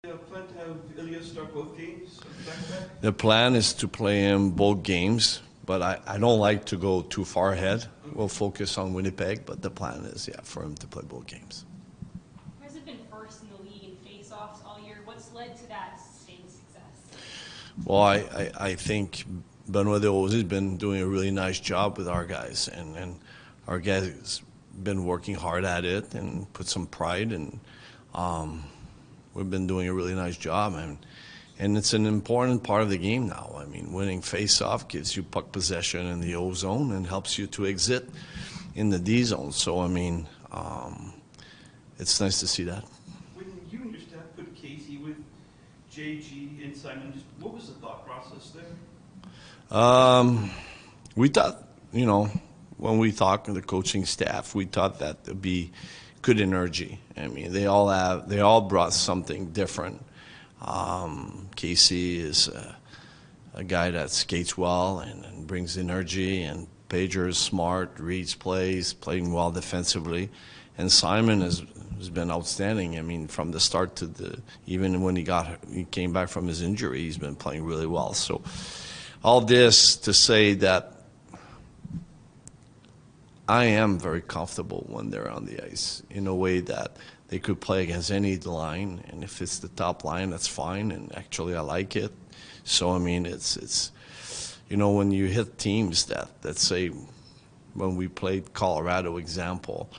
Plan to have Ilya start both games back-to-back? The plan is to play him both games, but I don't like to go too far ahead. Okay. We'll focus on Winnipeg, but the plan is, for him to play both games. You guys have been first in the league in face-offs all year. What's led to that sustained success? Well, I think Benoit DeRosa has been doing a really nice job with our guys, and our guys been working hard at it and put some pride, and we've been doing a really nice job, and it's an important part of the game now. I mean, winning face-off gives you puck possession in the O zone and helps you to exit in the D zone. So, I mean, it's nice to see that. When you and your staff put Casey with JG and Simon, just what was the thought process there? We thought, when we talked to the coaching staff, we thought that would be good energy. I mean, they all brought something different. Casey is a guy that skates well and brings energy, and Pager is smart, reads plays, playing well defensively, and Simon has been outstanding. I mean, from the start to even when he came back from his injury, he's been playing really well. So, all this to say that I am very comfortable when they're on the ice in a way that they could play against any line, and if it's the top line, that's fine, and actually I like it. So, I mean, it's when you hit teams that say, when we played Colorado example,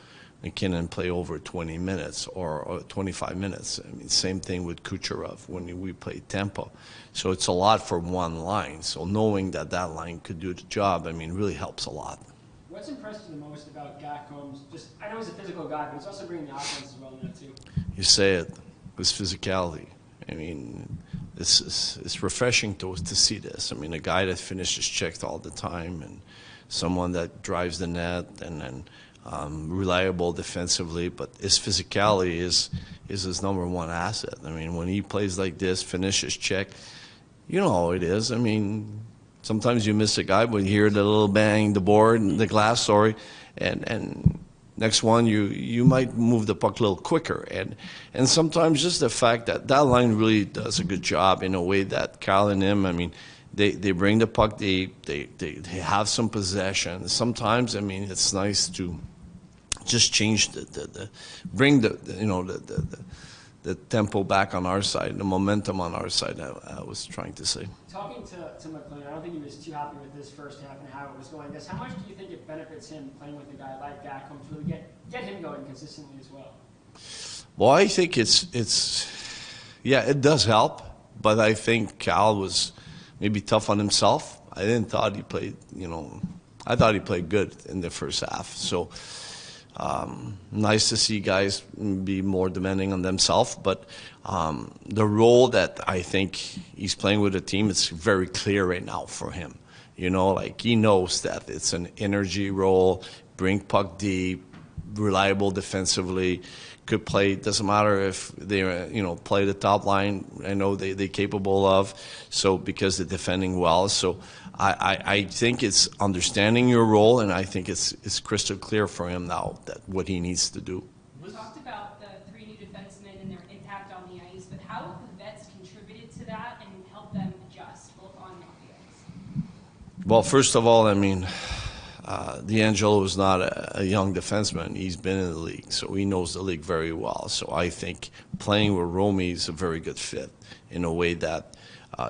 McKinnon play over 20 minutes or 25 minutes. I mean, same thing with Kucherov when we played Tampa. So it's a lot for one line. So knowing that line could do the job, I mean, really helps a lot. What's impressed you the most about Gacom's? I know he's a physical guy, but he's also bringing the offense as well now too. You say it, his physicality. I mean, it's refreshing to see this. I mean, a guy that finishes checked all the time, and someone that drives the net, and reliable defensively, but his physicality is his number one asset. I mean, when he plays like this, finishes check, you know how it is. I mean, sometimes you miss a guy, but you hear the little bang, the board, the glass, and next one you might move the puck a little quicker. And sometimes just the fact that line really does a good job in a way that Kyle and him, I mean, they bring the puck, they have some possession. Sometimes, I mean, it's nice to just change bring the tempo back on our side, the momentum on our side, I was trying to say. Talking to McLean, I don't think he was too happy with this first half and how it was going. How much do you think it benefits him playing with a guy like Gacom to really get him going consistently as well? Well, I think it does help, but I think Cal was maybe tough on himself. I didn't thought he played, I thought he played good in the first half. So nice to see guys be more demanding on themselves, but the role that I think he's playing with the team, it's very clear right now for him. Like he knows that it's an energy role, bring puck deep, reliable defensively, could play, doesn't matter if they play the top line, I know they're capable of, so because they're defending well. So I think it's understanding your role, and I think it's crystal clear for him now that what he needs to do. We talked about the three new defensemen and their impact on the ice, but how have the vets contributed to that and helped them adjust both on and off the ice? Well, first of all, I mean, D'Angelo is not a young defenseman. He's been in the league, so he knows the league very well. So I think playing with Romy is a very good fit in a way that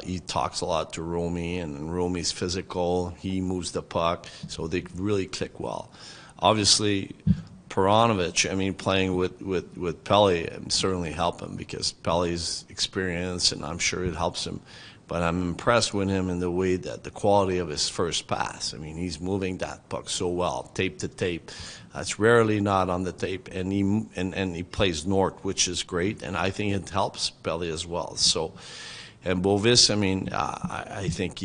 he talks a lot to Romy, and Romy's physical. He moves the puck, so they really click well. Obviously, Peronovich, I mean, playing with Pelly certainly help him because Pelly's experience, and I'm sure it helps him. But I'm impressed with him in the way that the quality of his first pass. I mean, he's moving that puck so well, tape to tape. It's rarely not on the tape, and he plays north, which is great, and I think it helps Pelly as well. So, and Bovis, I mean, I think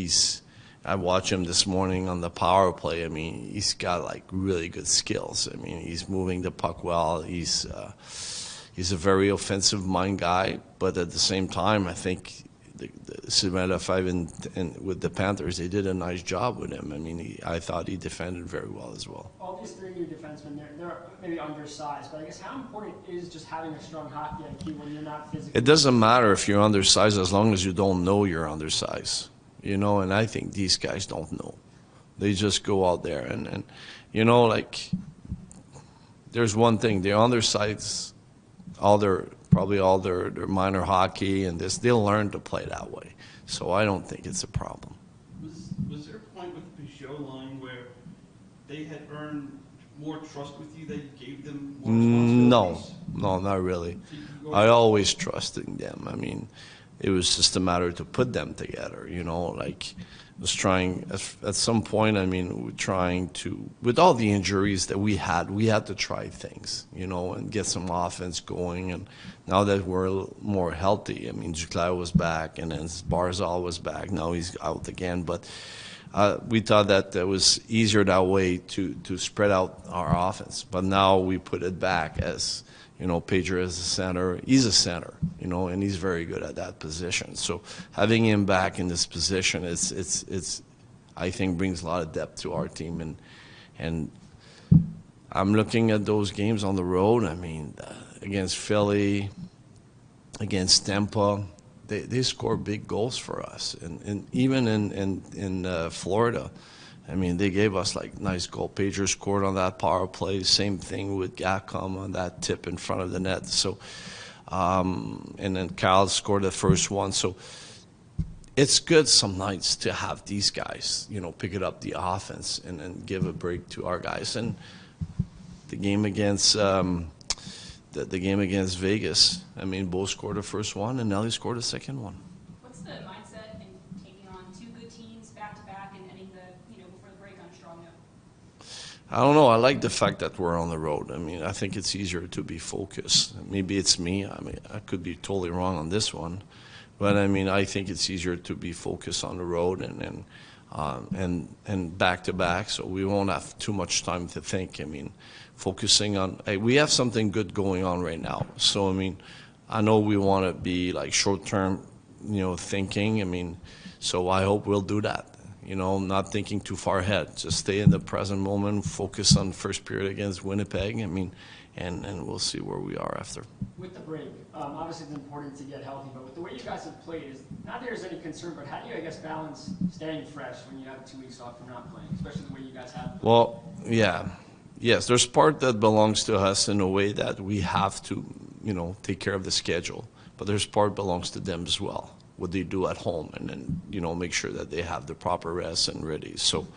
I watched him this morning on the power play. I mean, he's got like really good skills. I mean, he's moving the puck well. He's a very offensive mind guy, but at the same time, I think Silvera 5 and with the Panthers, they did a nice job with him. I mean, I thought he defended very well as well. All these three new defensemen, they're maybe undersized, but I guess how important is just having a strong hockey IQ when you're not physically? It doesn't matter if you're undersized as long as you don't know you're undersized, you know, and I think these guys don't know. They just go out there and you know, like, there's one thing, they're undersized, probably all their minor hockey and this, they'll learn to play that way. So I don't think it's a problem. Was there a point with the Peugeot line where they had earned more trust with you that you gave them more responsibilities? No, not really. So you go- I always trusted them. I mean, it was just a matter to put them together, you know, like, was trying, at some point, I mean, we're trying to, with all the injuries that we had to try things, you know, and get some offense going. And now that we're more healthy, I mean, Duclair was back, and then Barzal was back. Now he's out again. But we thought that it was easier that way to spread out our offense. But now we put it back as, you know, Pedro is a center. He's a center, you know, and he's very good at that position. So having him back in this position, it's I think brings a lot of depth to our team. And I'm looking at those games on the road. I mean, against Philly, against Tampa, they score big goals for us. And even in Florida, I mean, they gave us like nice goal. Pedro scored on that power play. Same thing with Gacom on that tip in front of the net. So, and then Kyle scored the first one. So it's good some nights to have these guys, you know, pick it up the offense and give a break to our guys. And the game against the game against Vegas, I mean, Bo scored the first one and Nelly scored the second one. What's the mindset in taking on two good teams back to back and ending the, you know, before the break on a strong note? I don't know. I like the fact that we're on the road. I mean, I think it's easier to be focused. Maybe it's me. I mean, I could be totally wrong on this one, but I mean, I think it's easier to be focused on the road and back to back. So we won't have too much time to think. I mean, focusing on, hey, we have something good going on right now. So I mean, I know we want to be like short term, you know, thinking. I mean, so I hope we'll do that. You know, not thinking too far ahead. Just stay in the present moment, focus on first period against Winnipeg. I mean, and we'll see where we are after. With the break, obviously it's important to get healthy, but with the way you guys have played, is not that there's any concern, but how do you, I guess, balance staying fresh when you have 2 weeks off from not playing, especially the way you guys have? Well, yeah. Yes, there's part that belongs to us in a way that we have to, you know, take care of the schedule. But there's part belongs to them as well, what they do at home, and then, you know, make sure that they have the proper rest and ready. So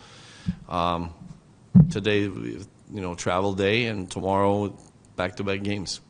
today, you know, travel day, and tomorrow, back-to-back games.